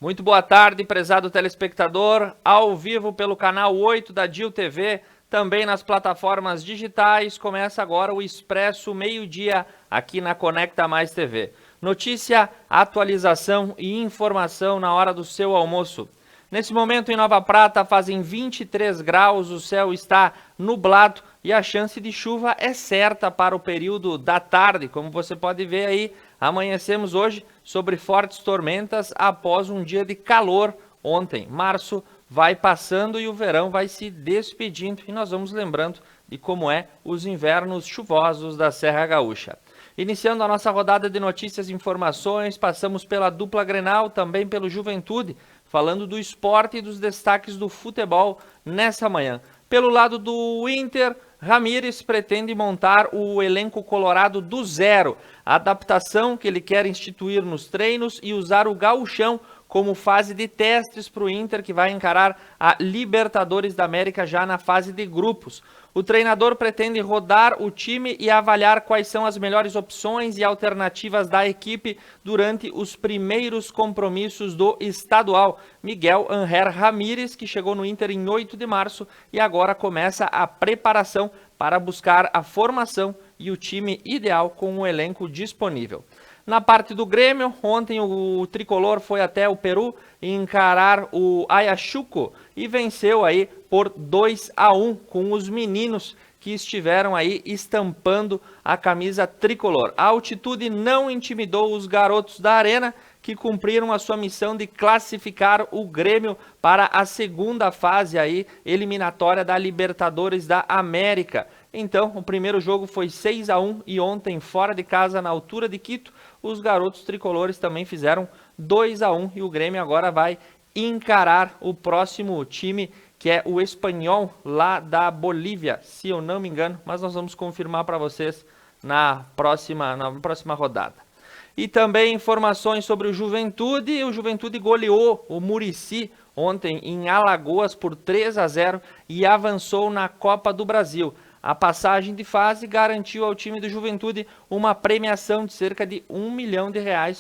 Muito boa tarde, prezado telespectador, ao vivo pelo canal 8 da DIL TV, também nas plataformas digitais. Começa agora o Expresso Meio-Dia aqui na Conecta Mais TV. Notícia, atualização e informação na hora do seu almoço. Nesse momento em Nova Prata fazem 23 graus, o céu está nublado e a chance de chuva é certa para o período da tarde. Como você pode ver aí, amanhecemos hoje sobre fortes tormentas após um dia de calor ontem. Março vai passando e o verão vai se despedindo e nós vamos lembrando de como é os invernos chuvosos da Serra Gaúcha. Iniciando a nossa rodada de notícias e informações, passamos pela dupla Grenal, também pelo Juventude, falando do esporte e dos destaques do futebol nessa manhã. Pelo lado do Inter, Ramírez pretende montar o elenco colorado do zero. A adaptação que ele quer instituir nos treinos e usar o gauchão como fase de testes para o Inter, que vai encarar a Libertadores da América já na fase de grupos. O treinador pretende rodar o time e avaliar quais são as melhores opções e alternativas da equipe durante os primeiros compromissos do estadual. Miguel Ángel Ramírez, que chegou no Inter em 8 de março e agora começa a preparação para buscar a formação e o time ideal com o elenco disponível. Na parte do Grêmio, ontem o tricolor foi até o Peru encarar o Ayacucho e venceu aí por 2-1 com os meninos que estiveram aí estampando a camisa tricolor. A altitude não intimidou os garotos da Arena, que cumpriram a sua missão de classificar o Grêmio para a segunda fase aí, eliminatória da Libertadores da América. Então, o primeiro jogo foi 6-1 e ontem, fora de casa, na altura de Quito, os garotos tricolores também fizeram 2-1 e o Grêmio agora vai encarar o próximo time, que é o Espanhol, lá da Bolívia, se eu não me engano, mas nós vamos confirmar para vocês na próxima rodada. E também informações sobre o Juventude. O Juventude goleou o Murici ontem em Alagoas por 3-0 e avançou na Copa do Brasil. A passagem de fase garantiu ao time do Juventude uma premiação de cerca de R$1 milhão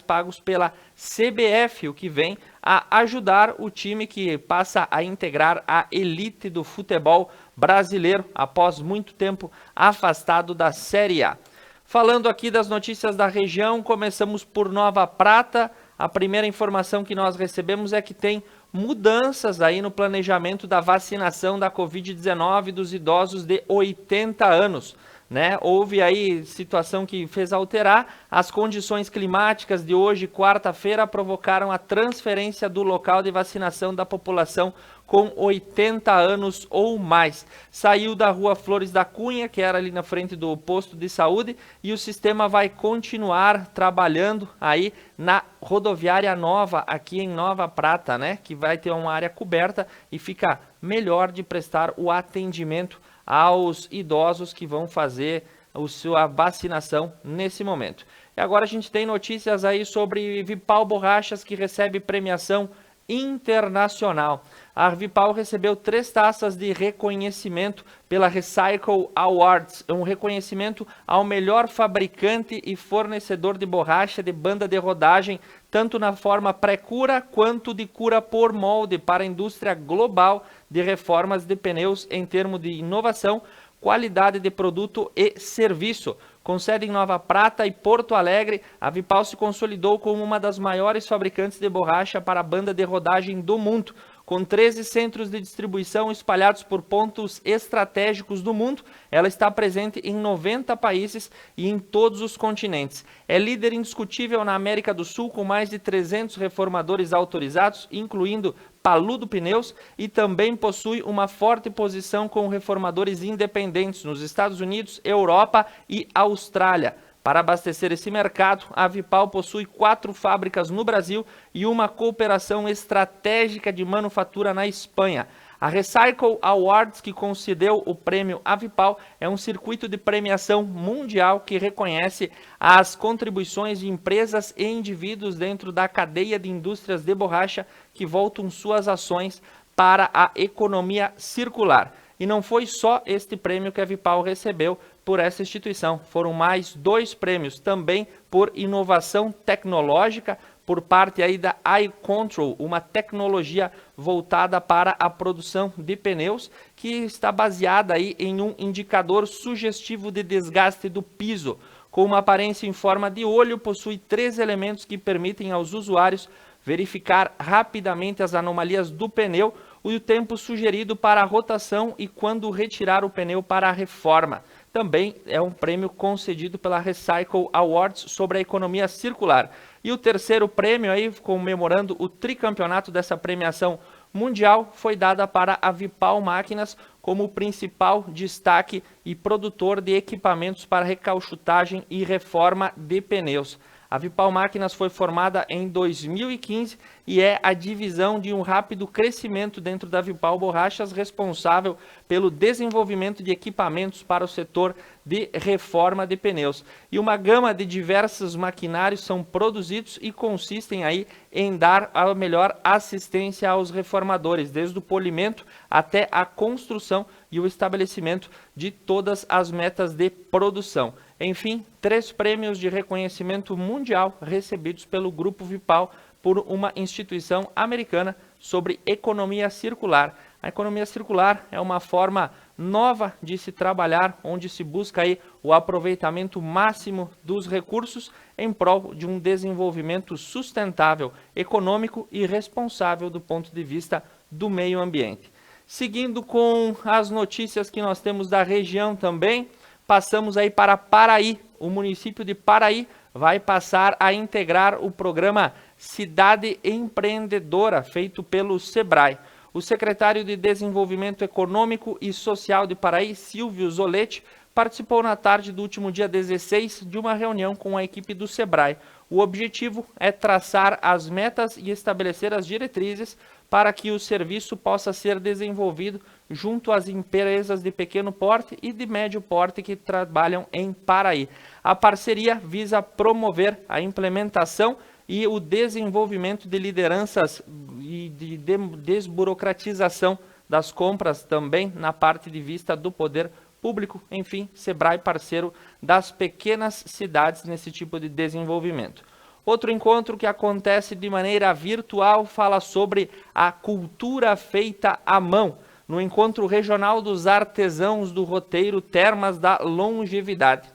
pagos pela CBF, o que vem a ajudar o time que passa a integrar a elite do futebol brasileiro após muito tempo afastado da Série A. Falando aqui das notícias da região, começamos por Nova Prata. A primeira informação que nós recebemos é que tem mudanças aí no planejamento da vacinação da Covid-19 dos idosos de 80 anos. Né? Houve aí situação que fez alterar. As condições climáticas de hoje, quarta-feira, provocaram a transferência do local de vacinação da população com 80 anos ou mais. Saiu da rua Flores da Cunha, que era ali na frente do posto de saúde, e o sistema vai continuar trabalhando aí na rodoviária nova, aqui em Nova Prata, né? Que vai ter uma área coberta e fica melhor de prestar o atendimento aos idosos que vão fazer a sua vacinação nesse momento. E agora a gente tem notícias aí sobre Vipal Borrachas, que recebe premiação internacional. A Vipal recebeu 3 taças de reconhecimento pela Recycle Awards, um reconhecimento ao melhor fabricante e fornecedor de borracha de banda de rodagem, tanto na forma pré-cura quanto de cura por molde para a indústria global de reformas de pneus em termos de inovação, qualidade de produto e serviço. Com sede em Nova Prata e Porto Alegre, a Vipal se consolidou como uma das maiores fabricantes de borracha para a banda de rodagem do mundo. Com 13 centros de distribuição espalhados por pontos estratégicos do mundo, ela está presente em 90 países e em todos os continentes. É líder indiscutível na América do Sul, com mais de 300 reformadores autorizados, incluindo Paludo Pneus, e também possui uma forte posição com reformadores independentes nos Estados Unidos, Europa e Austrália. Para abastecer esse mercado, a Vipal possui 4 fábricas no Brasil e uma cooperação estratégica de manufatura na Espanha. A Recycle Awards, que concedeu o prêmio à Vipal, é um circuito de premiação mundial que reconhece as contribuições de empresas e indivíduos dentro da cadeia de indústrias de borracha que voltam suas ações para a economia circular. E não foi só este prêmio que a Vipal recebeu por essa instituição. Foram mais 2 prêmios também por inovação tecnológica por parte aí da iControl, uma tecnologia voltada para a produção de pneus, que está baseada aí em um indicador sugestivo de desgaste do piso. Com uma aparência em forma de olho, possui 3 elementos que permitem aos usuários verificar rapidamente as anomalias do pneu, o tempo sugerido para a rotação e quando retirar o pneu para a reforma. Também é um prêmio concedido pela Recycle Awards sobre a economia circular. E o terceiro prêmio, aí, comemorando o tricampeonato dessa premiação mundial, foi dada para a Vipal Máquinas como principal destaque e produtor de equipamentos para recauchutagem e reforma de pneus. A Vipal Máquinas foi formada em 2015 e é a divisão de um rápido crescimento dentro da Vipal Borrachas, responsável pelo desenvolvimento de equipamentos para o setor de reforma de pneus. E uma gama de diversos maquinários são produzidos e consistem aí em dar a melhor assistência aos reformadores, desde o polimento até a construção e o estabelecimento de todas as metas de produção. Enfim, 3 prêmios de reconhecimento mundial recebidos pelo Grupo Vipal por uma instituição americana sobre economia circular. A economia circular é uma forma nova de se trabalhar, onde se busca aí o aproveitamento máximo dos recursos em prol de um desenvolvimento sustentável, econômico e responsável do ponto de vista do meio ambiente. Seguindo com as notícias que nós temos da região também, passamos aí para Paraí. O município de Paraí vai passar a integrar o programa Cidade Empreendedora, feito pelo SEBRAE. O secretário de Desenvolvimento Econômico e Social de Paraí, Silvio Zoletti, participou na tarde do último dia 16 de uma reunião com a equipe do SEBRAE. O objetivo é traçar as metas e estabelecer as diretrizes para que o serviço possa ser desenvolvido junto às empresas de pequeno porte e de médio porte que trabalham em Paraí. A parceria visa promover a implementação e o desenvolvimento de lideranças e de desburocratização das compras também na parte de vista do poder público. Enfim, SEBRAE parceiro das pequenas cidades nesse tipo de desenvolvimento. Outro encontro que acontece de maneira virtual fala sobre a cultura feita à mão, no encontro regional dos artesãos do roteiro Termas da Longevidade.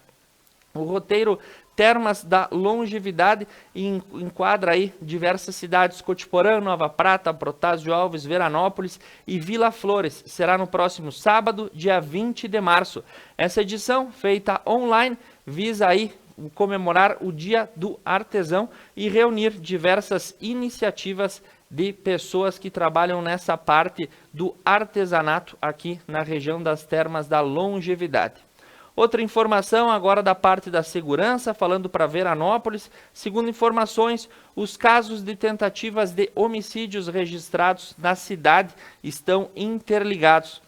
O roteiro Termas da Longevidade enquadra aí diversas cidades: Cotiporã, Nova Prata, Protásio Alves, Veranópolis e Vila Flores. Será no próximo sábado, dia 20 de março. Essa edição, feita online, visa aí comemorar o Dia do Artesão e reunir diversas iniciativas de pessoas que trabalham nessa parte do artesanato aqui na região das Termas da Longevidade. Outra informação agora da parte da segurança, falando para Veranópolis. Segundo informações, os casos de tentativas de homicídios registrados na cidade estão interligados.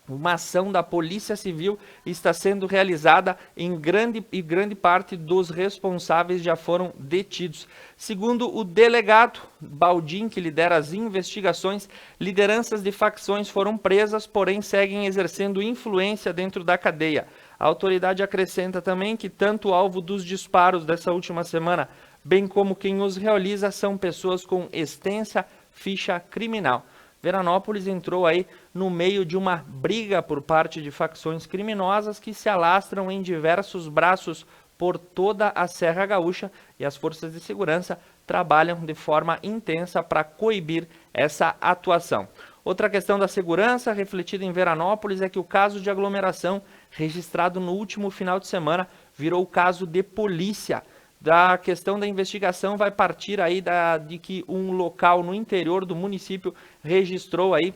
Uma ação da Polícia Civil está sendo realizada em grande parte dos responsáveis já foram detidos. Segundo o delegado Baldim, que lidera as investigações, lideranças de facções foram presas, porém seguem exercendo influência dentro da cadeia. A autoridade acrescenta também que tanto o alvo dos disparos dessa última semana, bem como quem os realiza, são pessoas com extensa ficha criminal. Veranópolis entrou aí no meio de uma briga por parte de facções criminosas que se alastram em diversos braços por toda a Serra Gaúcha, e as forças de segurança trabalham de forma intensa para coibir essa atuação. Outra questão da segurança refletida em Veranópolis é que o caso de aglomeração registrado no último final de semana virou caso de polícia. Da questão da investigação vai partir aí de que um local no interior do município registrou aí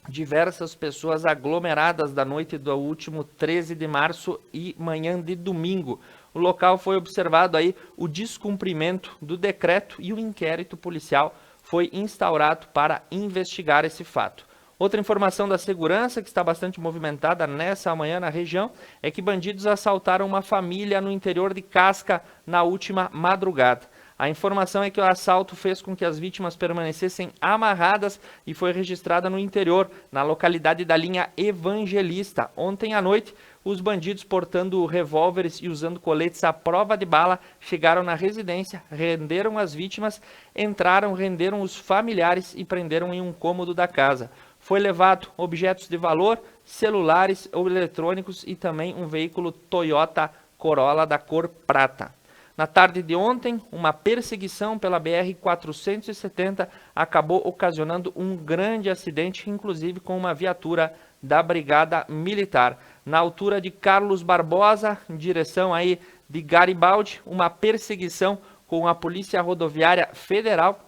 diversas pessoas aglomeradas da noite do último 13 de março e manhã de domingo. O local foi observado aí o descumprimento do decreto e o inquérito policial foi instaurado para investigar esse fato. Outra informação da segurança que está bastante movimentada nessa manhã na região é que bandidos assaltaram uma família no interior de Casca na última madrugada. A informação é que o assalto fez com que as vítimas permanecessem amarradas e foi registrada no interior, na localidade da linha Evangelista. Ontem à noite, os bandidos portando revólveres e usando coletes à prova de bala chegaram na residência, renderam as vítimas, entraram, renderam os familiares e prenderam em um cômodo da casa. Foi levado objetos de valor, celulares ou eletrônicos e também um veículo Toyota Corolla da cor prata. Na tarde de ontem, uma perseguição pela BR-470 acabou ocasionando um grande acidente, inclusive com uma viatura da Brigada Militar. Na altura de Carlos Barbosa, em direção aí de Garibaldi, uma perseguição com a Polícia Rodoviária Federal.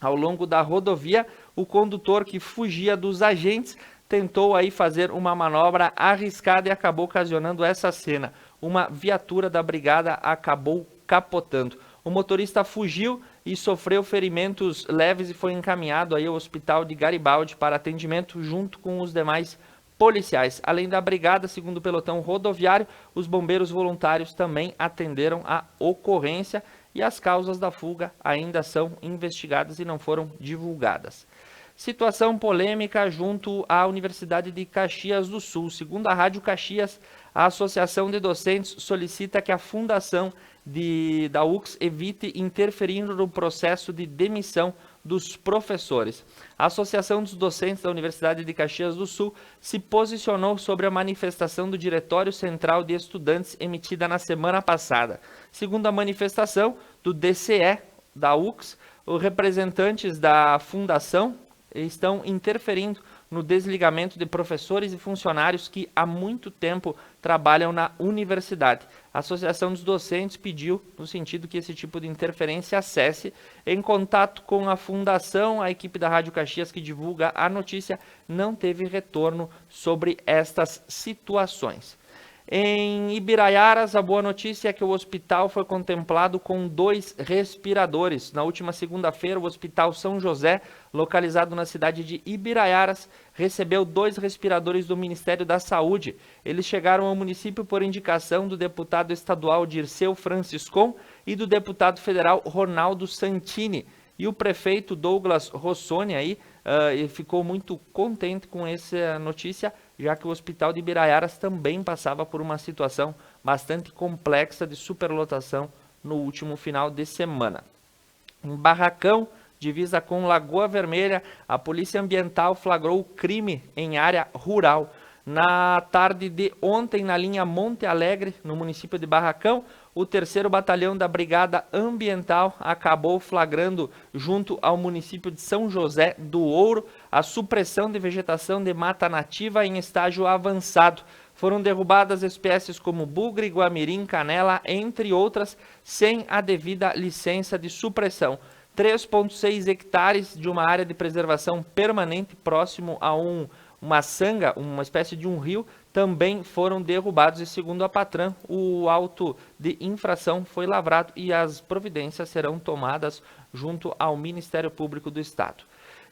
Ao longo da rodovia, o condutor que fugia dos agentes tentou aí fazer uma manobra arriscada e acabou ocasionando essa cena. Uma viatura da brigada acabou capotando. O motorista fugiu e sofreu ferimentos leves e foi encaminhado aí ao hospital de Garibaldi para atendimento junto com os demais policiais. Além da brigada, segundo o pelotão rodoviário, os bombeiros voluntários também atenderam a ocorrência e as causas da fuga ainda são investigadas e não foram divulgadas. Situação polêmica junto à Universidade de Caxias do Sul. Segundo a Rádio Caxias, a Associação de Docentes solicita que a fundação da UX evite interferir no processo de demissão dos professores. A Associação dos Docentes da Universidade de Caxias do Sul se posicionou sobre a manifestação do Diretório Central de Estudantes emitida na semana passada. Segundo a manifestação do DCE da UX, os representantes da fundação estão interferindo no desligamento de professores e funcionários que há muito tempo trabalham na universidade. A Associação dos Docentes pediu, no sentido que esse tipo de interferência cesse. Em contato com a fundação, a equipe da Rádio Caxias que divulga a notícia não teve retorno sobre estas situações. Em Ibiraiaras, a boa notícia é que o hospital foi contemplado com 2 respiradores. Na última segunda-feira, o Hospital São José, localizado na cidade de Ibiraiaras, recebeu 2 respiradores do Ministério da Saúde. Eles chegaram ao município por indicação do deputado estadual Dirceu Franciscon e do deputado federal Ronaldo Santini. E o prefeito Douglas Rossoni aí ficou muito contente com essa notícia, já que o Hospital de Ibiraiaras também passava por uma situação bastante complexa de superlotação no último final de semana. Em Barracão, divisa com Lagoa Vermelha, a Polícia Ambiental flagrou crime em área rural. Na tarde de ontem, na linha Monte Alegre, no município de Barracão, o 3º Batalhão da Brigada Ambiental acabou flagrando, junto ao município de São José do Ouro, a supressão de vegetação de mata nativa em estágio avançado. Foram derrubadas espécies como bugre, guamirim, canela, entre outras, sem a devida licença de supressão. 3,6 hectares de uma área de preservação permanente próximo a uma sanga, uma espécie de um rio, também foram derrubados e, segundo a Patran, o auto de infração foi lavrado e as providências serão tomadas junto ao Ministério Público do Estado.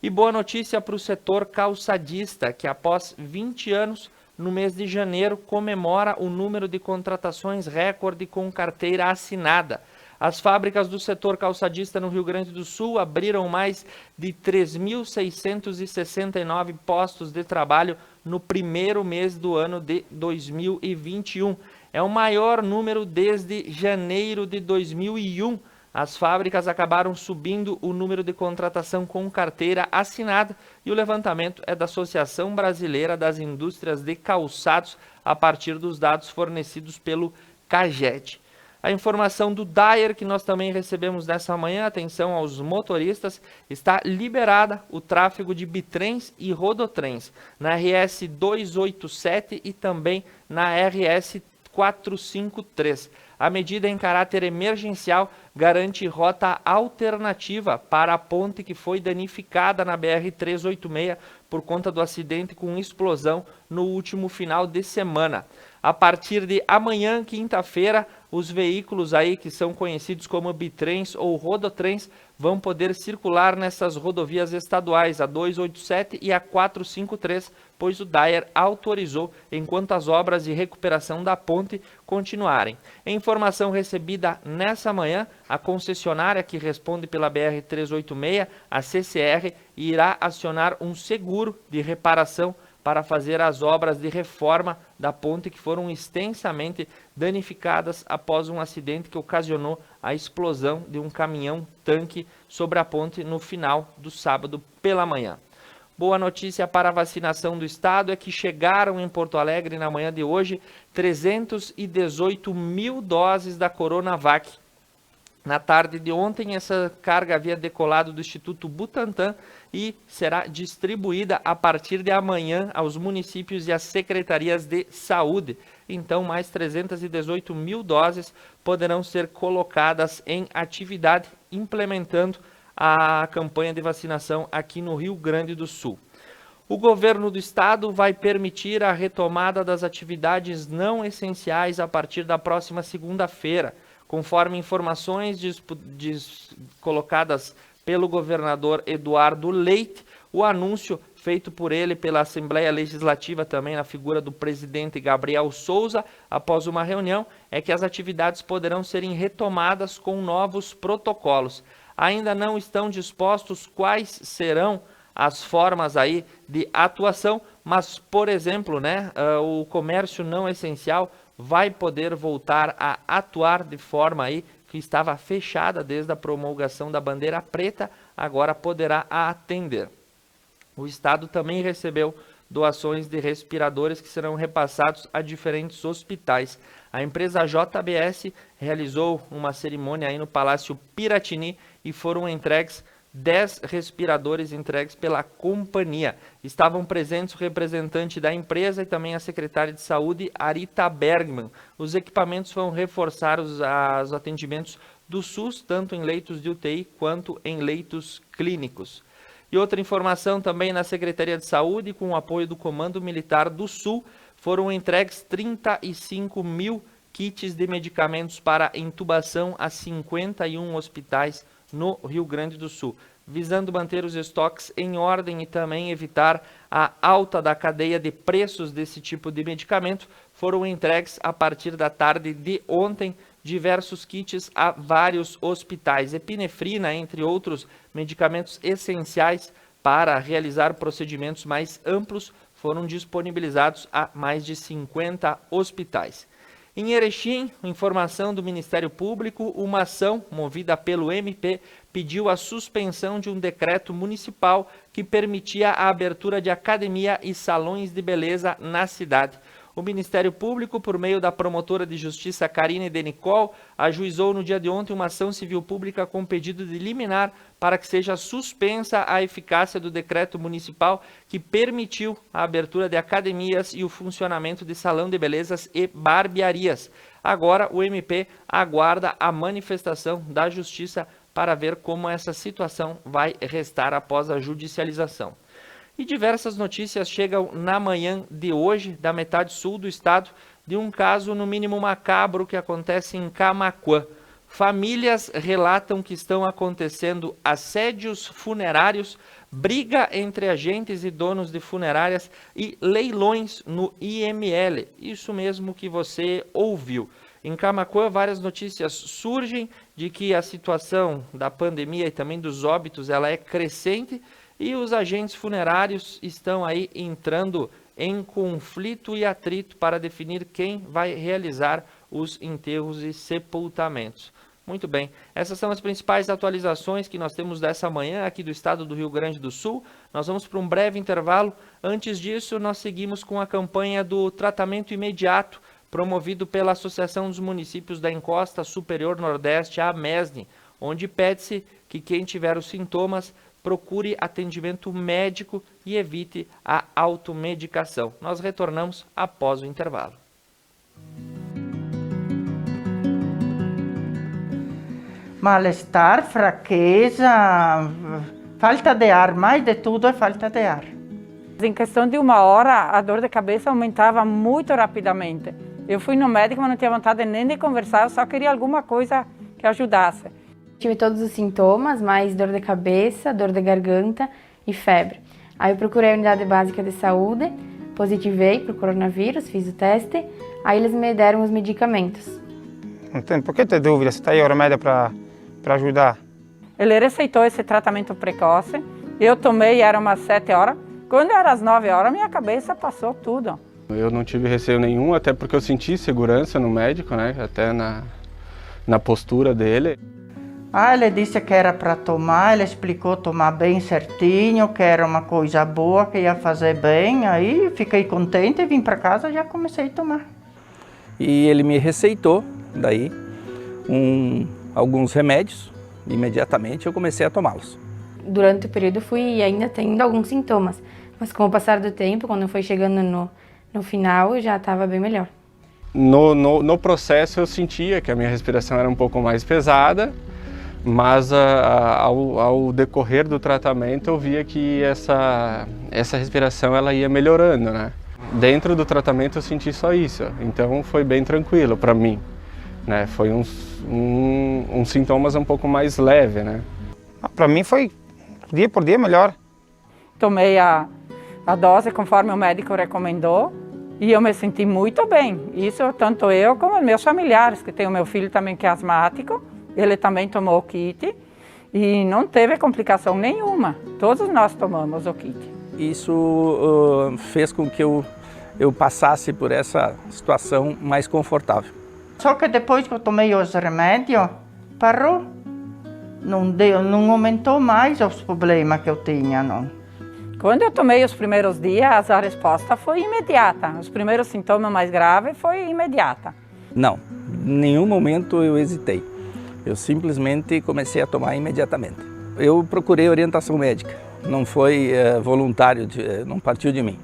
E boa notícia para o setor calçadista, que após 20 anos, no mês de janeiro, comemora o número de contratações recorde com carteira assinada. As fábricas do setor calçadista no Rio Grande do Sul abriram mais de 3.669 postos de trabalho no primeiro mês do ano de 2021. É o maior número desde janeiro de 2001. As fábricas acabaram subindo o número de contratação com carteira assinada e o levantamento é da Associação Brasileira das Indústrias de Calçados a partir dos dados fornecidos pelo CAGED. A informação do DAER, que nós também recebemos nessa manhã, atenção aos motoristas, está liberada o tráfego de bitrens e rodotrens na RS 287 e também na RS 453. A medida em caráter emergencial garante rota alternativa para a ponte que foi danificada na BR-386 por conta do acidente com explosão no último final de semana. A partir de amanhã, quinta-feira, os veículos aí que são conhecidos como bitrens ou rodotrens vão poder circular nessas rodovias estaduais, a 287 e a 453, pois o DAER autorizou enquanto as obras de recuperação da ponte continuarem. Em informação recebida nessa manhã, a concessionária que responde pela BR-386, a CCR, irá acionar um seguro de reparação para fazer as obras de reforma da ponte que foram extensamente danificadas após um acidente que ocasionou a explosão de um caminhão-tanque sobre a ponte no final do sábado pela manhã. Boa notícia para a vacinação do estado é que chegaram em Porto Alegre na manhã de hoje 318 mil doses da Coronavac. Na tarde de ontem, essa carga havia decolado do Instituto Butantan e será distribuída a partir de amanhã aos municípios e às secretarias de saúde. Então, mais 318 mil doses poderão ser colocadas em atividade, implementando a campanha de vacinação aqui no Rio Grande do Sul. O governo do estado vai permitir a retomada das atividades não essenciais a partir da próxima segunda-feira. Conforme informações colocadas pelo governador Eduardo Leite, o anúncio feito por ele pela Assembleia Legislativa, também na figura do presidente Gabriel Souza, após uma reunião, é que as atividades poderão serem retomadas com novos protocolos. Ainda não estão dispostos quais serão as formas aí de atuação, mas, por exemplo, o comércio não essencial vai poder voltar a atuar de forma aí que estava fechada desde a promulgação da bandeira preta, agora poderá atender. O estado também recebeu doações de respiradores que serão repassados a diferentes hospitais. A empresa JBS realizou uma cerimônia aí no Palácio Piratini e foram entregues 10 respiradores entregues pela companhia. Estavam presentes o representante da empresa e também a secretária de saúde, Arita Bergman. Os equipamentos vão reforçar os atendimentos do SUS, tanto em leitos de UTI quanto em leitos clínicos. E outra informação também na Secretaria de Saúde, com o apoio do Comando Militar do Sul, foram entregues 35 mil kits de medicamentos para intubação a 51 hospitais no Rio Grande do Sul, visando manter os estoques em ordem e também evitar a alta da cadeia de preços desse tipo de medicamento. Foram entregues a partir da tarde de ontem diversos kits a vários hospitais. Epinefrina, entre outros medicamentos essenciais para realizar procedimentos mais amplos, foram disponibilizados a mais de 50 hospitais. Em Erechim, informação do Ministério Público, uma ação movida pelo MP pediu a suspensão de um decreto municipal que permitia a abertura de academia e salões de beleza na cidade. O Ministério Público, por meio da promotora de justiça Karine Denicol, ajuizou no dia de ontem uma ação civil pública com pedido de liminar para que seja suspensa a eficácia do decreto municipal que permitiu a abertura de academias e o funcionamento de salão de belezas e barbearias. Agora, o MP aguarda a manifestação da justiça para ver como essa situação vai restar após a judicialização. E diversas notícias chegam na manhã de hoje, da metade sul do estado, de um caso no mínimo macabro que acontece em Camaquã. Famílias relatam que estão acontecendo assédios funerários, briga entre agentes e donos de funerárias e leilões no IML. Isso mesmo que você ouviu. Em Camaquã, várias notícias surgem de que a situação da pandemia e também dos óbitos ela é crescente, e os agentes funerários estão aí entrando em conflito e atrito para definir quem vai realizar os enterros e sepultamentos. Muito bem, essas são as principais atualizações que nós temos dessa manhã aqui do estado do Rio Grande do Sul. Nós vamos para um breve intervalo. Antes disso, nós seguimos com a campanha do tratamento imediato, promovido pela Associação dos Municípios da Encosta Superior Nordeste, a AMESNE, onde pede-se que quem tiver os sintomas procure atendimento médico e evite a automedicação. Nós retornamos após o intervalo. Mal-estar, fraqueza, falta de ar, mais de tudo é falta de ar. Em questão de uma hora, a dor de cabeça aumentava muito rapidamente. Eu fui no médico, mas não tinha vontade nem de conversar, eu só queria alguma coisa que ajudasse. Tive todos os sintomas, mais dor de cabeça, dor de garganta e febre. Aí eu procurei a unidade básica de saúde, positivei para o coronavírus, fiz o teste, aí eles me deram os medicamentos. Não tem por que ter dúvida, você está aí o remédio para ajudar. Ele receitou esse tratamento precoce, eu tomei, era umas 7 horas, quando era às 9 horas, minha cabeça passou tudo. Eu não tive receio nenhum, até porque eu senti segurança no médico, né? Até na postura dele. Ele disse que era para tomar, ele explicou tomar bem certinho, que era uma coisa boa, que ia fazer bem. Aí fiquei contente, vim para casa e já comecei a tomar. E ele me receitou, daí, alguns remédios. Imediatamente eu comecei a tomá-los. Durante o período fui ainda tendo alguns sintomas, mas com o passar do tempo, quando foi chegando no final, já estava bem melhor. No processo eu sentia que a minha respiração era um pouco mais pesada, mas ao decorrer do tratamento eu via que essa respiração ela ia melhorando, né? Dentro do tratamento eu senti só isso, então foi bem tranquilo para mim, né? Foi uns sintomas um pouco mais leve, né? Para mim foi dia por dia melhor. Tomei a dose conforme o médico recomendou e eu me senti muito bem. Isso tanto eu como meus familiares, que tem o meu filho também que é asmático, ele também tomou o kit e não teve complicação nenhuma. Todos nós tomamos o kit. Isso fez com que eu passasse por essa situação mais confortável. Só que depois que eu tomei os remédios, parou. Não aumentou mais os problemas que eu tinha, não. Quando eu tomei os primeiros dias, a resposta foi imediata. Os primeiros sintomas mais graves foi imediata. Não, em nenhum momento eu hesitei. Eu simplesmente comecei a tomar imediatamente. Eu procurei orientação médica, não foi voluntário, não partiu de mim.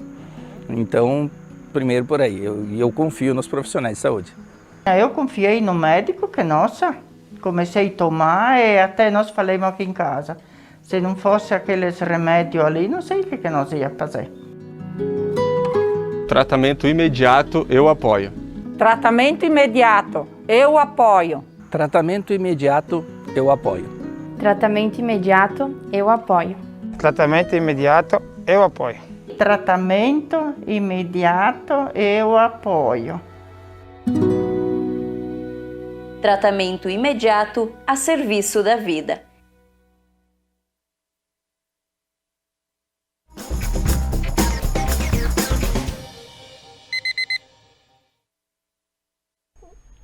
Então, primeiro por aí, eu confio nos profissionais de saúde. Eu confiei no médico, que nossa, comecei a tomar e até nós falamos aqui em casa. Se não fosse aqueles remédios ali, não sei o que nós ia fazer. Tratamento imediato eu apoio. Tratamento imediato, eu apoio. Tratamento imediato, eu apoio. Tratamento imediato, eu apoio. Tratamento imediato, eu apoio. Tratamento imediato, eu apoio. Tratamento imediato a serviço da vida.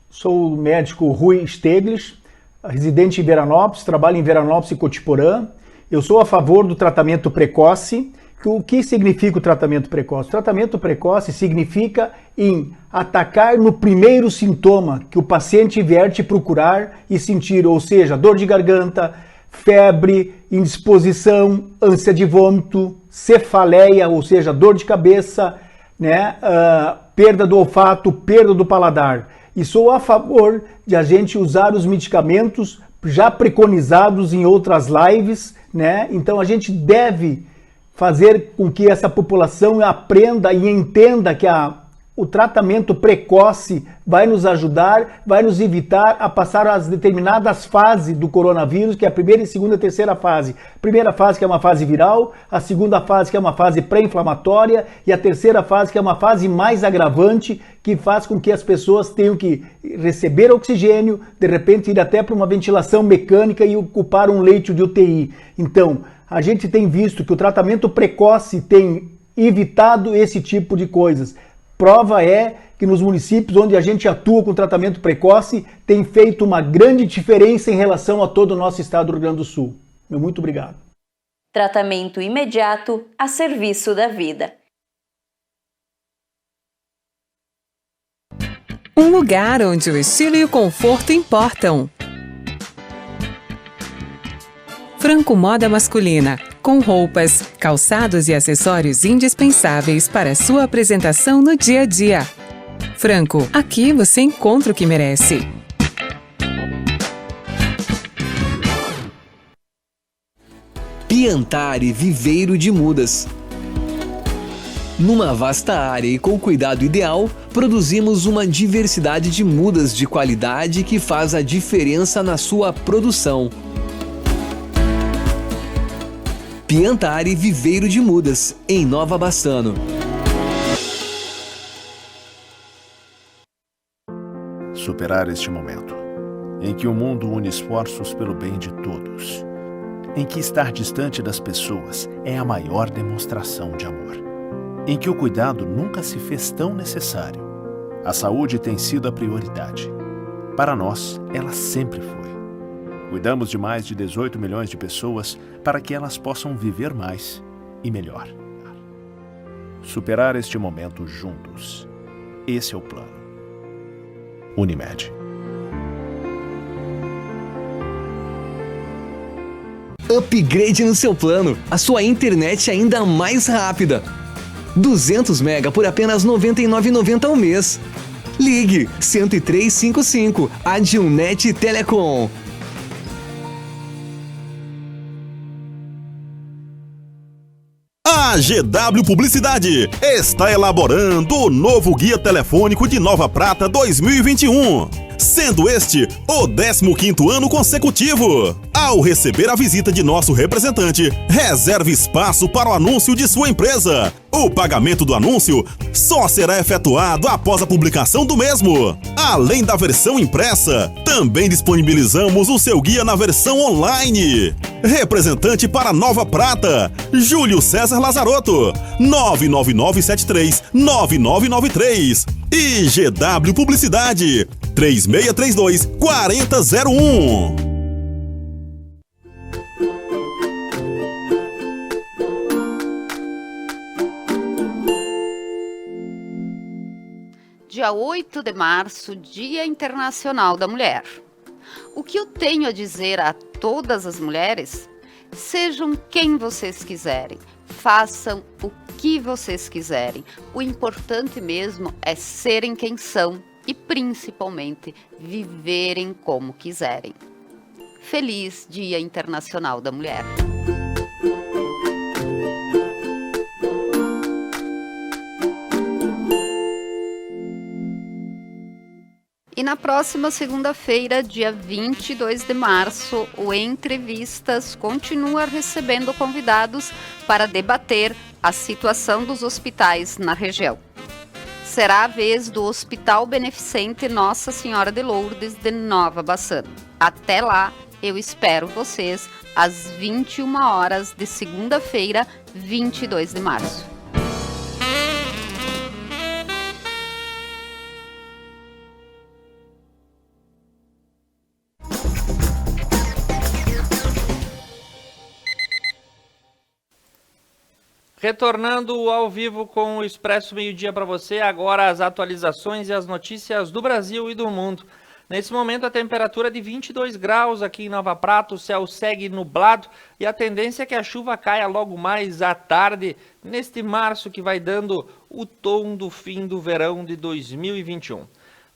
Sou o médico Rui Steglis, residente em Veranópolis, trabalho em Veranópolis e Cotiporã. Eu sou a favor do tratamento precoce. O que significa o tratamento precoce? O tratamento precoce significa em atacar no primeiro sintoma que o paciente vier te procurar e sentir, ou seja, dor de garganta, febre, indisposição, ânsia de vômito, cefaleia, ou seja, dor de cabeça, né? Perda do olfato, perda do paladar. E sou a favor de a gente usar os medicamentos já preconizados em outras lives, né? Então a gente deve fazer com que essa população aprenda e entenda que o tratamento precoce vai nos ajudar, vai nos evitar a passar as determinadas fases do coronavírus, que é a primeira, segunda e terceira fase. A primeira fase que é uma fase viral, a segunda fase que é uma fase pré-inflamatória e a terceira fase que é uma fase mais agravante, que faz com que as pessoas tenham que receber oxigênio, de repente ir até para uma ventilação mecânica e ocupar um leito de UTI. Então, a gente tem visto que o tratamento precoce tem evitado esse tipo de coisas. Prova é que nos municípios onde a gente atua com tratamento precoce tem feito uma grande diferença em relação a todo o nosso estado do Rio Grande do Sul. Muito obrigado. Tratamento imediato a serviço da vida. Um lugar onde o estilo e o conforto importam. Franco Moda Masculina, com roupas, calçados e acessórios indispensáveis para sua apresentação no dia a dia. Franco, aqui você encontra o que merece. Piantari Viveiro de Mudas. Numa vasta área e com cuidado ideal, produzimos uma diversidade de mudas de qualidade que faz a diferença na sua produção. Piantari Viveiro de Mudas, em Nova Bassano. Superar este momento, em que o mundo une esforços pelo bem de todos, em que estar distante das pessoas é a maior demonstração de amor, em que o cuidado nunca se fez tão necessário. A saúde tem sido a prioridade. Para nós, ela sempre foi. Cuidamos de mais de 18 milhões de pessoas para que elas possam viver mais e melhor. Superar este momento juntos. Esse é o plano. Unimed. Upgrade no seu plano, a sua internet ainda mais rápida. 200 MB por apenas R$ 99,90 ao mês. Ligue 10355, Adilnet Telecom. A GW Publicidade está elaborando o novo Guia Telefônico de Nova Prata 2021, sendo este o 15º ano consecutivo. Ao receber a visita de nosso representante, reserve espaço para o anúncio de sua empresa. O pagamento do anúncio só será efetuado após a publicação do mesmo. Além da versão impressa, também disponibilizamos o seu guia na versão online. Representante para Nova Prata, Júlio César Lazarotto, 99973-9993. E GW Publicidade, 3632-4001. Dia 8 de março, Dia Internacional da Mulher. O que eu tenho a dizer a todas as mulheres? Sejam quem vocês quiserem, façam o que vocês quiserem. O importante mesmo é serem quem são e, principalmente, viverem como quiserem. Feliz Dia Internacional da Mulher! E na próxima segunda-feira, dia 22 de março, o Entrevistas continua recebendo convidados para debater a situação dos hospitais na região. Será a vez do Hospital Beneficente Nossa Senhora de Lourdes de Nova Bassano. Até lá, eu espero vocês às 21 horas de segunda-feira, 22 de março. Retornando ao vivo com o Expresso Meio-Dia para você, agora as atualizações e as notícias do Brasil e do mundo. Nesse momento a temperatura é de 22 graus aqui em Nova Prata, o céu segue nublado e a tendência é que a chuva caia logo mais à tarde, neste março que vai dando o tom do fim do verão de 2021.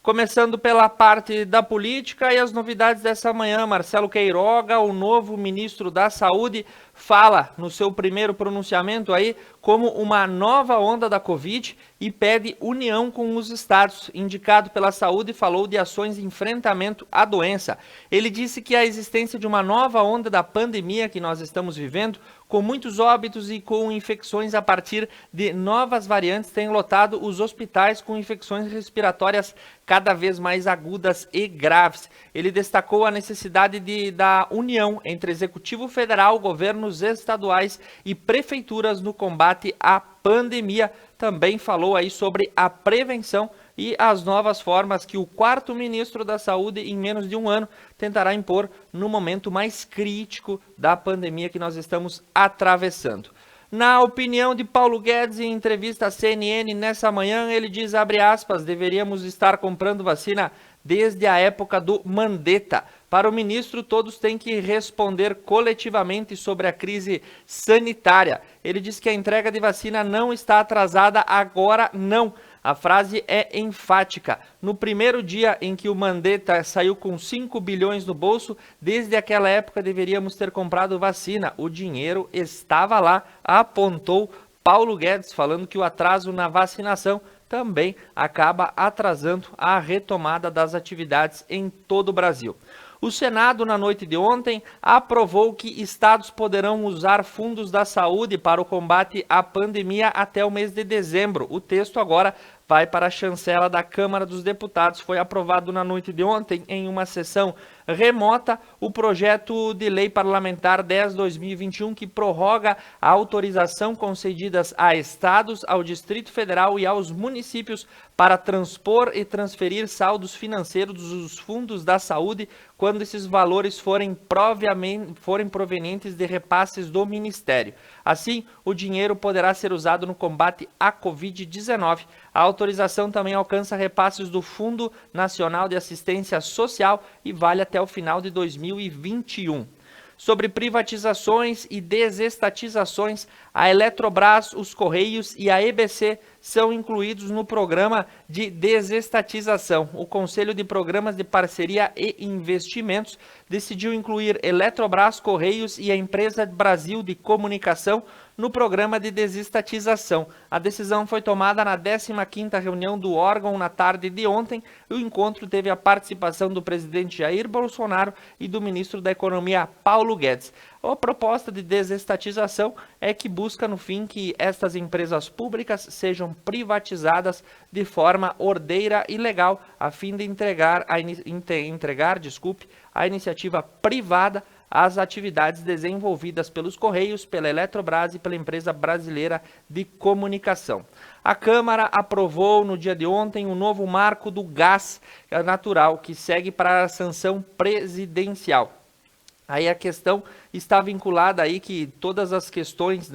Começando pela parte da política e as novidades dessa manhã, Marcelo Queiroga, o novo ministro da Saúde, fala no seu primeiro pronunciamento aí como uma nova onda da Covid e pede união com os estados. Indicado pela Saúde, falou de ações de enfrentamento à doença. Ele disse que a existência de uma nova onda da pandemia que nós estamos vivendo, com muitos óbitos e com infecções a partir de novas variantes, tem lotado os hospitais com infecções respiratórias cada vez mais agudas e graves. Ele destacou a necessidade da união entre Executivo Federal, governos estaduais e prefeituras no combate à pandemia. Também falou aí sobre a prevenção e as novas formas que o quarto ministro da Saúde, em menos de um ano, tentará impor no momento mais crítico da pandemia que nós estamos atravessando. Na opinião de Paulo Guedes, em entrevista à CNN nessa manhã, ele diz, abre aspas, deveríamos estar comprando vacina desde a época do Mandetta. Para o ministro, todos têm que responder coletivamente sobre a crise sanitária. Ele diz que a entrega de vacina não está atrasada, agora não. A frase é enfática. No primeiro dia em que o Mandetta saiu com 5 bilhões no bolso, desde aquela época deveríamos ter comprado vacina. O dinheiro estava lá, apontou Paulo Guedes, falando que o atraso na vacinação também acaba atrasando a retomada das atividades em todo o Brasil. O Senado, na noite de ontem, aprovou que estados poderão usar fundos da saúde para o combate à pandemia até o mês de dezembro. O texto agora vai para a chancela da Câmara dos Deputados. Foi aprovado na noite de ontem, em uma sessão remota, o projeto de lei parlamentar 10/2021, que prorroga a autorização concedidas a estados, ao Distrito Federal e aos municípios para transpor e transferir saldos financeiros dos fundos da saúde quando esses valores forem provenientes de repasses do Ministério. Assim, o dinheiro poderá ser usado no combate à Covid-19. A autorização também alcança repasses do Fundo Nacional de Assistência Social e vale até o final de 2021. Sobre privatizações e desestatizações, a Eletrobras, os Correios e a EBC são incluídos no programa de desestatização. O Conselho de Programas de Parceria e Investimentos decidiu incluir Eletrobras, Correios e a Empresa Brasil de Comunicação no programa de desestatização. A decisão foi tomada na 15ª reunião do órgão na tarde de ontem. O encontro teve a participação do presidente Jair Bolsonaro e do ministro da Economia, Paulo Guedes. A proposta de desestatização é que busca, no fim, que estas empresas públicas sejam privatizadas de forma ordeira e legal, a fim de entregar a iniciativa privada as atividades desenvolvidas pelos Correios, pela Eletrobras e pela Empresa Brasileira de Comunicação. A Câmara aprovou no dia de ontem o novo marco do gás natural, que segue para a sanção presidencial. Aí a questão está vinculada aí que todas as questões,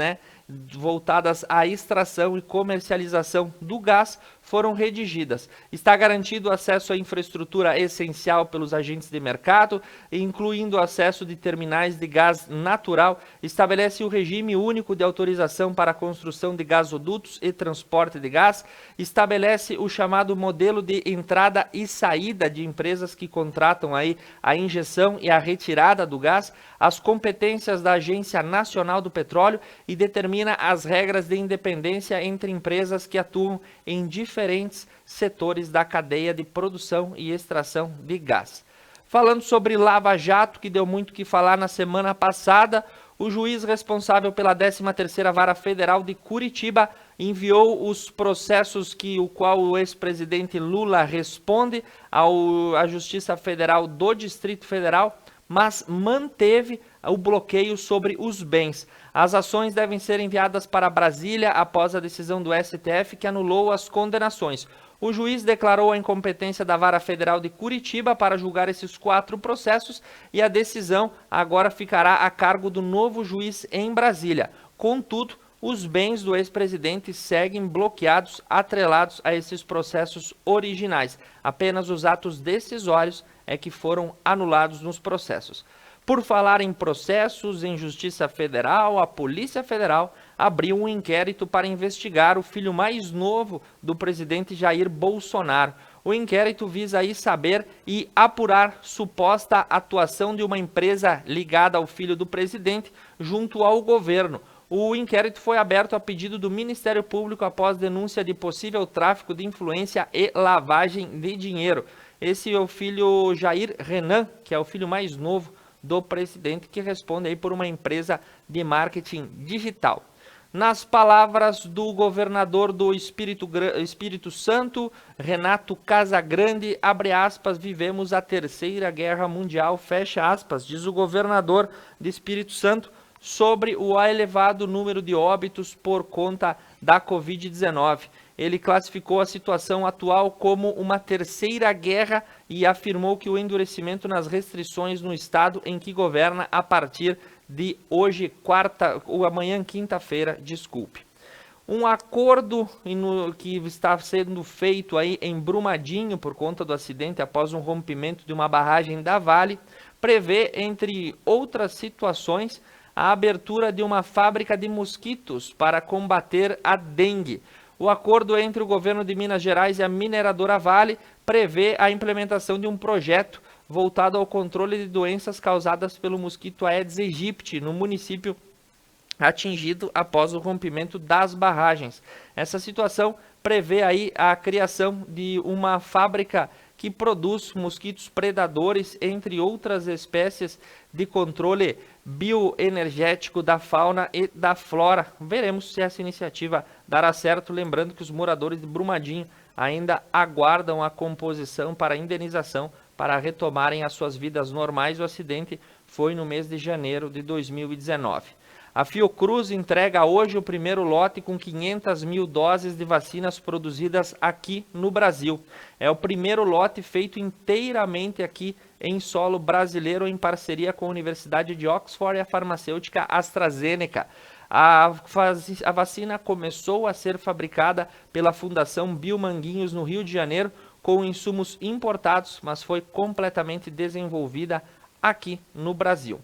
voltadas à extração e comercialização do gás foram redigidas. Está garantido o acesso à infraestrutura essencial pelos agentes de mercado, incluindo o acesso de terminais de gás natural, estabelece o regime único de autorização para a construção de gasodutos e transporte de gás, estabelece o chamado modelo de entrada e saída de empresas que contratam aí a injeção e a retirada do gás, as competências da Agência Nacional do Petróleo e determina as regras de independência entre empresas que atuam em diferentes setores da cadeia de produção e extração de gás. Falando sobre Lava Jato, que deu muito o que falar na semana passada, o juiz responsável pela 13ª Vara Federal de Curitiba enviou os processos o qual o ex-presidente Lula responde à Justiça Federal do Distrito Federal, mas manteve o bloqueio sobre os bens. As ações devem ser enviadas para Brasília após a decisão do STF que anulou as condenações. O juiz declarou a incompetência da Vara Federal de Curitiba para julgar esses 4 processos e a decisão agora ficará a cargo do novo juiz em Brasília. Contudo, os bens do ex-presidente seguem bloqueados, atrelados a esses processos originais. Apenas os atos decisórios é que foram anulados nos processos. Por falar em processos em Justiça Federal, a Polícia Federal abriu um inquérito para investigar o filho mais novo do presidente Jair Bolsonaro. O inquérito visa aí saber e apurar suposta atuação de uma empresa ligada ao filho do presidente junto ao governo. O inquérito foi aberto a pedido do Ministério Público após denúncia de possível tráfico de influência e lavagem de dinheiro. Esse é o filho Jair Renan, que é o filho mais novo do presidente, que responde aí por uma empresa de marketing digital. Nas palavras do governador do Espírito Santo, Renato Casagrande, abre aspas, vivemos a Terceira Guerra Mundial, fecha aspas, diz o governador do Espírito Santo sobre o elevado número de óbitos por conta da Covid-19. Ele classificou a situação atual como uma terceira guerra e afirmou que o endurecimento nas restrições no estado em que governa a partir de hoje, amanhã, quinta-feira, Um acordo que está sendo feito aí em Brumadinho por conta do acidente após um rompimento de uma barragem da Vale prevê, entre outras situações, a abertura de uma fábrica de mosquitos para combater a dengue. O acordo entre o governo de Minas Gerais e a mineradora Vale prevê a implementação de um projeto voltado ao controle de doenças causadas pelo mosquito Aedes aegypti no município atingido após o rompimento das barragens. Essa situação prevê aí a criação de uma fábrica que produz mosquitos predadores, entre outras espécies, de controle bioenergético da fauna e da flora. Veremos se essa iniciativa dará certo, lembrando que os moradores de Brumadinho ainda aguardam a composição para indenização para retomarem as suas vidas normais. O acidente foi no mês de janeiro de 2019. A Fiocruz entrega hoje o primeiro lote com 500 mil doses de vacinas produzidas aqui no Brasil. É o primeiro lote feito inteiramente aqui em solo brasileiro, em parceria com a Universidade de Oxford e a farmacêutica AstraZeneca. A vacina começou a ser fabricada pela Fundação Biomanguinhos no Rio de Janeiro, com insumos importados, mas foi completamente desenvolvida aqui no Brasil.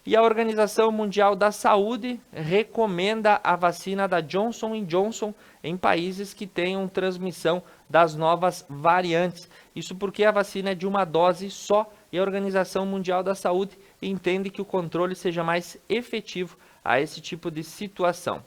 E a Organização Mundial da Saúde recomenda a vacina da Johnson & Johnson em países que tenham transmissão das novas variantes. Isso porque a vacina é de uma dose só e a Organização Mundial da Saúde entende que o controle seja mais efetivo a esse tipo de situação.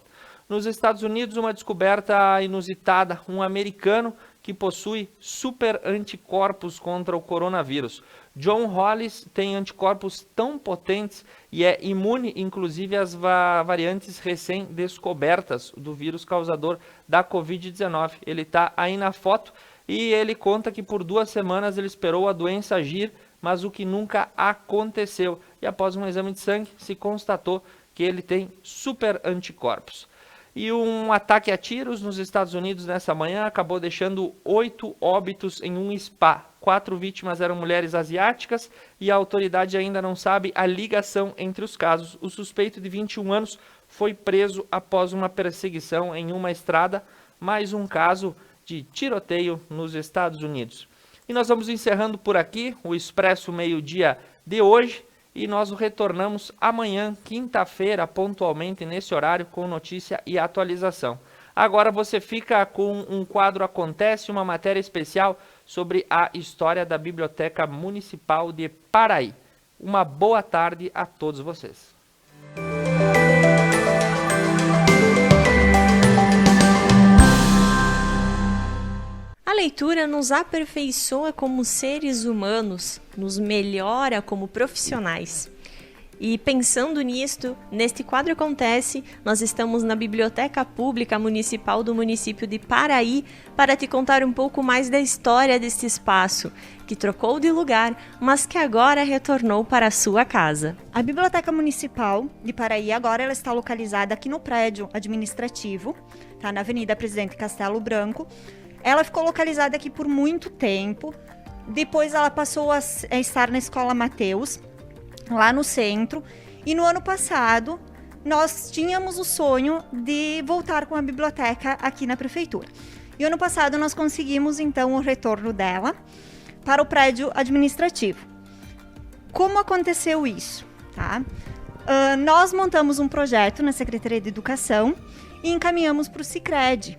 Nos Estados Unidos, uma descoberta inusitada: um americano que possui super anticorpos contra o coronavírus. John Hollis tem anticorpos tão potentes e é imune, inclusive, às variantes recém-descobertas do vírus causador da Covid-19. Ele está aí na foto e ele conta que por 2 semanas ele esperou a doença agir, mas o que nunca aconteceu. E após um exame de sangue, se constatou que ele tem super anticorpos. E um ataque a tiros nos Estados Unidos nessa manhã acabou deixando 8 óbitos em um spa. 4 vítimas eram mulheres asiáticas e a autoridade ainda não sabe a ligação entre os casos. O suspeito de 21 anos foi preso após uma perseguição em uma estrada. Mais um caso de tiroteio nos Estados Unidos. E nós vamos encerrando por aqui o Expresso Meio-Dia de hoje. E nós retornamos amanhã, quinta-feira, pontualmente nesse horário, com notícia e atualização. Agora você fica com um quadro Acontece, uma matéria especial sobre a história da Biblioteca Municipal de Paraí. Uma boa tarde a todos vocês. A leitura nos aperfeiçoa como seres humanos, nos melhora como profissionais. E pensando nisto, neste quadro Acontece, nós estamos na Biblioteca Pública Municipal do município de Paraí para te contar um pouco mais da história deste espaço, que trocou de lugar, mas que agora retornou para a sua casa. A Biblioteca Municipal de Paraí agora ela está localizada aqui no prédio administrativo, tá, na Avenida Presidente Castelo Branco. Ela ficou localizada aqui por muito tempo, depois ela passou a estar na Escola Mateus, lá no centro, e no ano passado nós tínhamos o sonho de voltar com a biblioteca aqui na prefeitura. E ano passado nós conseguimos então o retorno dela para o prédio administrativo. Como aconteceu isso? Tá? Nós montamos um projeto na Secretaria de Educação e encaminhamos para o Sicredi.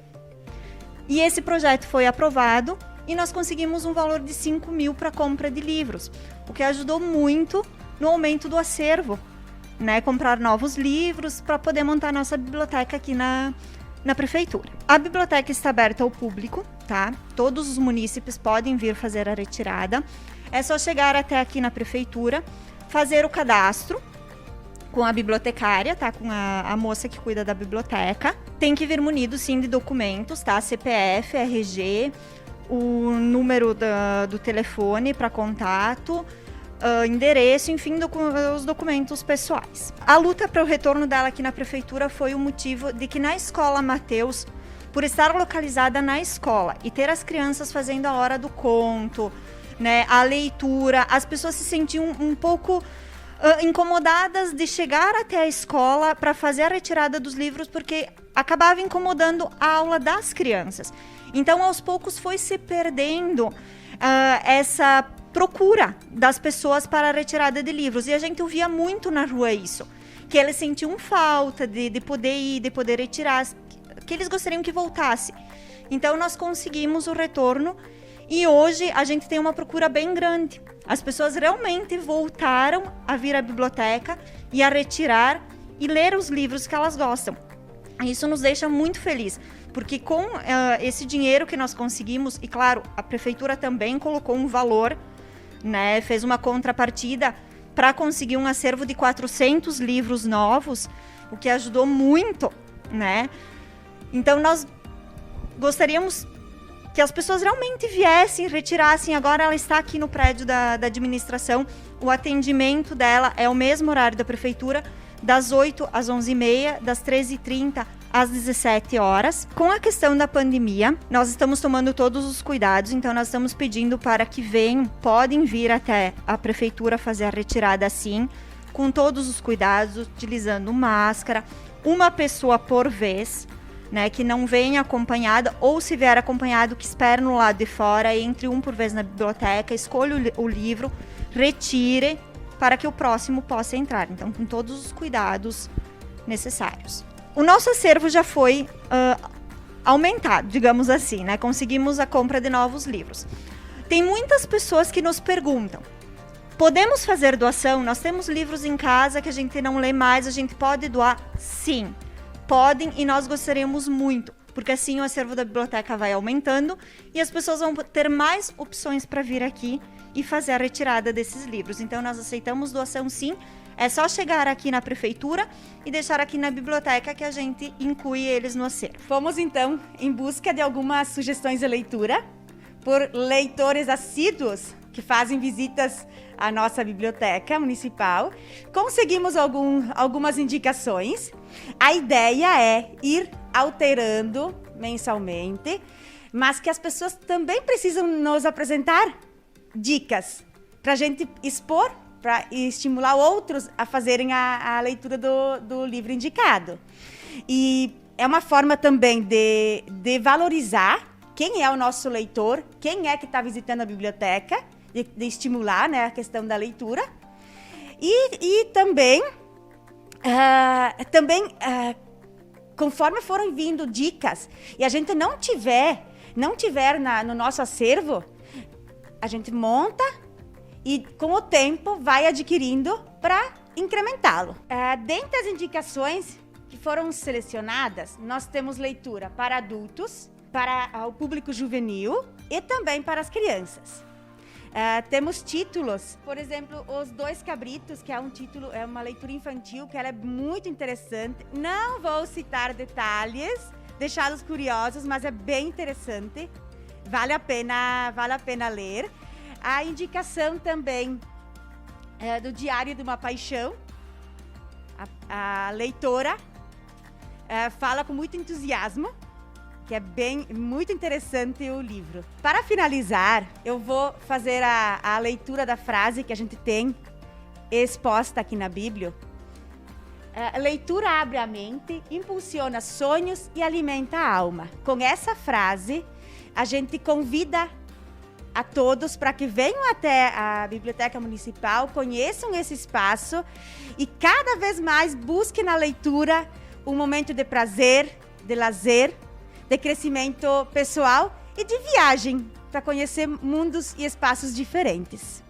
E esse projeto foi aprovado e nós conseguimos um valor de 5 mil para compra de livros, o que ajudou muito no aumento do acervo, né? Comprar novos livros para poder montar nossa biblioteca aqui na prefeitura. A biblioteca está aberta ao público, tá? Todos os munícipes podem vir fazer a retirada. É só chegar até aqui na prefeitura, fazer o cadastro com a bibliotecária, tá? Com a moça que cuida da biblioteca. Tem que vir munido, sim, de documentos, tá? CPF, RG, o número do telefone para contato, endereço, enfim, os documentos pessoais. A luta para o retorno dela aqui na prefeitura foi o motivo de que na Escola Mateus, por estar localizada na escola e ter as crianças fazendo a hora do conto, né, a leitura, as pessoas se sentiam um pouco incomodadas de chegar até a escola para fazer a retirada dos livros, porque acabava incomodando a aula das crianças. Então, aos poucos, foi se perdendo essa procura das pessoas para a retirada de livros. E a gente ouvia muito na rua isso, que eles sentiam falta de poder ir, de poder retirar, que eles gostariam que voltasse. Então, nós conseguimos o retorno e hoje a gente tem uma procura bem grande. As pessoas realmente voltaram a vir à biblioteca e a retirar e ler os livros que elas gostam. Isso nos deixa muito feliz, porque com esse dinheiro que nós conseguimos, e claro, a prefeitura também colocou um valor, né, fez uma contrapartida para conseguir um acervo de 400 livros novos, o que ajudou muito, né? Então nós gostaríamos que as pessoas realmente viessem, retirassem. Agora ela está aqui no prédio da administração, o atendimento dela é o mesmo horário da prefeitura, das 8 às 11h30, das 13h30 às 17 horas. Com a questão da pandemia, nós estamos tomando todos os cuidados, então nós estamos pedindo para que podem vir até a prefeitura fazer a retirada sim, com todos os cuidados, utilizando máscara, uma pessoa por vez, né, que não venha acompanhada, ou se vier acompanhado, que espere no lado de fora, entre um por vez na biblioteca, escolha o livro, retire, para que o próximo possa entrar. Então, com todos os cuidados necessários. O nosso acervo já foi aumentado, digamos assim, né? Conseguimos a compra de novos livros. Tem muitas pessoas que nos perguntam, podemos fazer doação? Nós temos livros em casa que a gente não lê mais, a gente pode doar? Sim, podem, e nós gostaríamos muito, porque assim o acervo da biblioteca vai aumentando e as pessoas vão ter mais opções para vir aqui e fazer a retirada desses livros. Então nós aceitamos doação sim, é só chegar aqui na prefeitura e deixar aqui na biblioteca que a gente inclui eles no acervo. Fomos então em busca de algumas sugestões de leitura por leitores assíduos que fazem visitas à nossa biblioteca municipal. Conseguimos algumas indicações. A ideia é ir alterando mensalmente, mas que as pessoas também precisam nos apresentar dicas para a gente expor, para estimular outros a fazerem a leitura do livro indicado. E é uma forma também de valorizar quem é o nosso leitor, quem é que está visitando a biblioteca, de estimular, né, a questão da leitura. E também, conforme foram vindo dicas e a gente não tiver no nosso acervo, a gente monta e com o tempo vai adquirindo para incrementá-lo. Dentre as indicações que foram selecionadas, nós temos leitura para adultos, para o público juvenil e também para as crianças. Temos títulos, por exemplo, Os Dois Cabritos, que é uma leitura infantil, que ela é muito interessante. Não vou citar detalhes, deixá-los curiosos, mas é bem interessante. Vale a pena ler. A indicação também do Diário de uma Paixão. A leitora fala com muito entusiasmo, que é muito interessante o livro. Para finalizar, eu vou fazer a leitura da frase que a gente tem exposta aqui na Bíblia. Leitura abre a mente, impulsiona sonhos e alimenta a alma. Com essa frase, a gente convida a todos para que venham até a Biblioteca Municipal, conheçam esse espaço e cada vez mais busquem na leitura um momento de prazer, de lazer, de crescimento pessoal e de viagem para conhecer mundos e espaços diferentes.